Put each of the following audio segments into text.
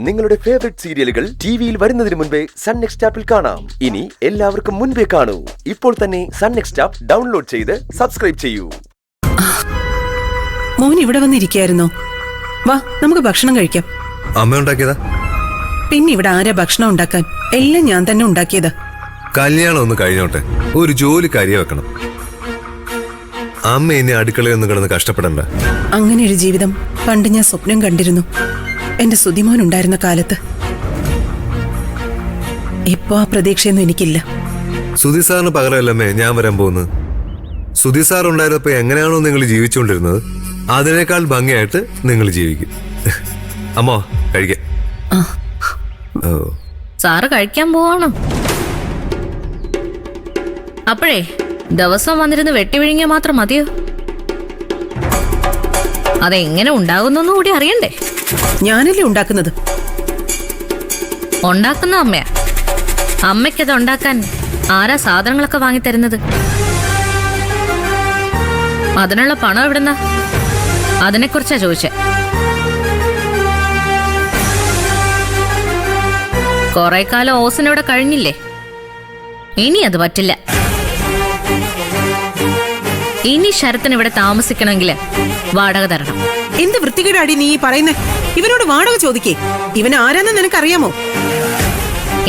നിങ്ങളുടെ ഫേവറേറ്റ് സീരിയലുകൾ ടിവിയിൽ വരുന്നതിന് മുൻപേ സൺ നെക്സ്റ്റ് ആപ്പിൽ കാണാം. ഇനി എല്ലാവർക്കും മുൻപേ കാണൂ. ഇപ്പോൾ തന്നെ സൺ നെക്സ്റ്റ് ആപ്പ് ഡൗൺലോഡ് ചെയ്ത് സബ്സ്ക്രൈബ് ചെയ്യൂ. മോൻ ഇവിടെ വന്നിരിക്കായിരുന്നോ? വാ, നമുക്ക് ഭക്ഷണം കഴിക്കാം. അമ്മ ഉണ്ടാക്കിയതാ? പിന്നെ ഇവിടെ ആരാ ഭക്ഷണം ഉണ്ടാക്കാൻ? എല്ലാം ഞാൻ തന്നെ ഉണ്ടാക്കിയതാ. കല്യാണം ഒന്ന് കഴിഞ്ഞോട്ടെ, ഒരു ജോലി കരിയ വെക്കണം. അമ്മ ഇനി അടുക്കളയൊന്നും കിടന്ന് കഷ്ടപ്പെടണ്ട. അങ്ങനെ ഒരു ജീവിതം പണ്ട് ഞാൻ സ്വപ്നം കണ്ടിരുന്നു, എന്റെ സുതിമോൻ ഉണ്ടായിരുന്ന കാലത്ത്. ഇപ്പൊ ആ പ്രതീക്ഷയൊന്നും എനിക്കില്ല. സുധി സാറിന് പകരമല്ലമ്മേ ഞാൻ വരാൻ പോകുന്നത്. സുധി സാർ ഉണ്ടായിരുന്നപ്പോ എങ്ങനെയാണോ നിങ്ങൾ ജീവിച്ചുകൊണ്ടിരുന്നത് അതിനേക്കാൾ ഭംഗിയായിട്ട് നിങ്ങൾ ജീവിക്കും. അമ്മോ കഴിക്കാം. സാറ് കഴിക്കാൻ പോവാണോ? അപ്പോഴേ ദിവസം വന്നിരുന്ന് വെട്ടി വിഴുങ്ങിയ മാത്രം മതിയോ? അതെങ്ങനെ ഉണ്ടാകുന്നു കൂടി അറിയണ്ടേ? ഞാനല്ലേ ഉണ്ടാക്കുന്നത്? ഉണ്ടാക്കുന്ന അമ്മയാ. അമ്മയ്ക്കത് ഉണ്ടാക്കാൻ ആരാ സാധനങ്ങളൊക്കെ വാങ്ങിത്തരുന്നത്? അതിനുള്ള പണം എവിടുന്നാ? അതിനെക്കുറിച്ചാ ചോദിച്ചേ. കുറെ കാലം ഓസിനിവിടെ കഴിഞ്ഞില്ലേ, ഇനി അത് പറ്റില്ല. ഇനി ശരത്തിന് ഇവിടെ താമസിക്കണമെങ്കിൽ വാടക തരണം. എന്ത് വൃത്തികേടാടി നീ പറയുന്നേ? ഇവനോട് വാടക ചോദിക്കേ. ഇവൻ ആരാന്ന് നിനക്കറിയാമോ?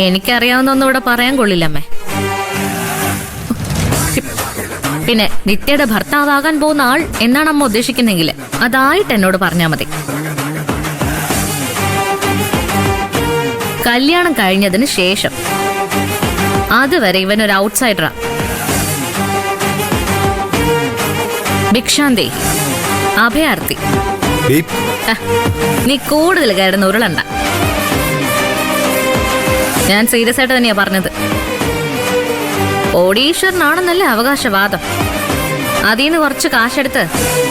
എനിക്കറിയാവുന്ന ഒന്നും ഇവിടെ പറയാൻ കൊള്ളില്ലമ്മേ. പിന്നെ നിത്യയുടെ ഭർത്താവാകാൻ പോകുന്ന ആൾ എന്നാണ് അമ്മ ഉദ്ദേശിക്കുന്നെങ്കിൽ അതായിട്ട് എന്നോട് പറഞ്ഞാ മതി. കല്യാണം കഴിഞ്ഞതിന് ശേഷം അതുവരെ ഇവനൊരു ഔട്ട്സൈഡറാ. ഭിക്ഷാന്തേ, അഭയാർത്ഥി. നീ കൂടുതൽ കയറുന്ന ഉരുളണ്ട. ഞാൻ സീരിയസ് ആയിട്ട് തന്നെയാ പറഞ്ഞത്. കോടീശ്വരനാണെന്നല്ലേ അവകാശവാദം. അതിന്ന് കുറച്ച് കാശെടുത്ത്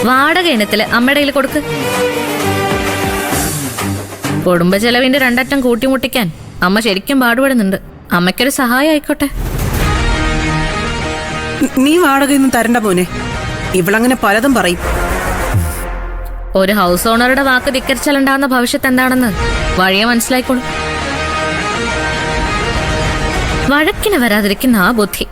വാടക ഇനത്തില് അമ്മയുടെ കയ്യിൽ കൊടുക്ക്. കുടുംബ ചെലവിന്റെ രണ്ടറ്റം കൂട്ടിമുട്ടിക്കാൻ അമ്മ ശരിക്കും പാടുപെടുന്നുണ്ട്. അമ്മയ്ക്കൊരു സഹായം ആയിക്കോട്ടെ. നീ വാടകയൊന്നും തരണ്ട മോനെ. ഇവളങ്ങനെ പലതും പറയും. ഒരു ഹൗസ് ഓണറുടെ വാക്ക് ധിക്കരിച്ചാലുണ്ടാകുന്ന ഭവിഷ്യത്ത് എന്താണെന്ന് വഴിയെ മനസ്സിലായിക്കോളും. വഴക്കിന് വരാതിരിക്കുന്ന ആ ബുദ്ധി.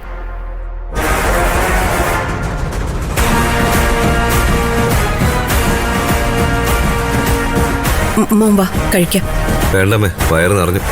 മോൻ വാ കഴിക്കാം. വേണ്ടമ്മേ, വയറ് നിറഞ്ഞു.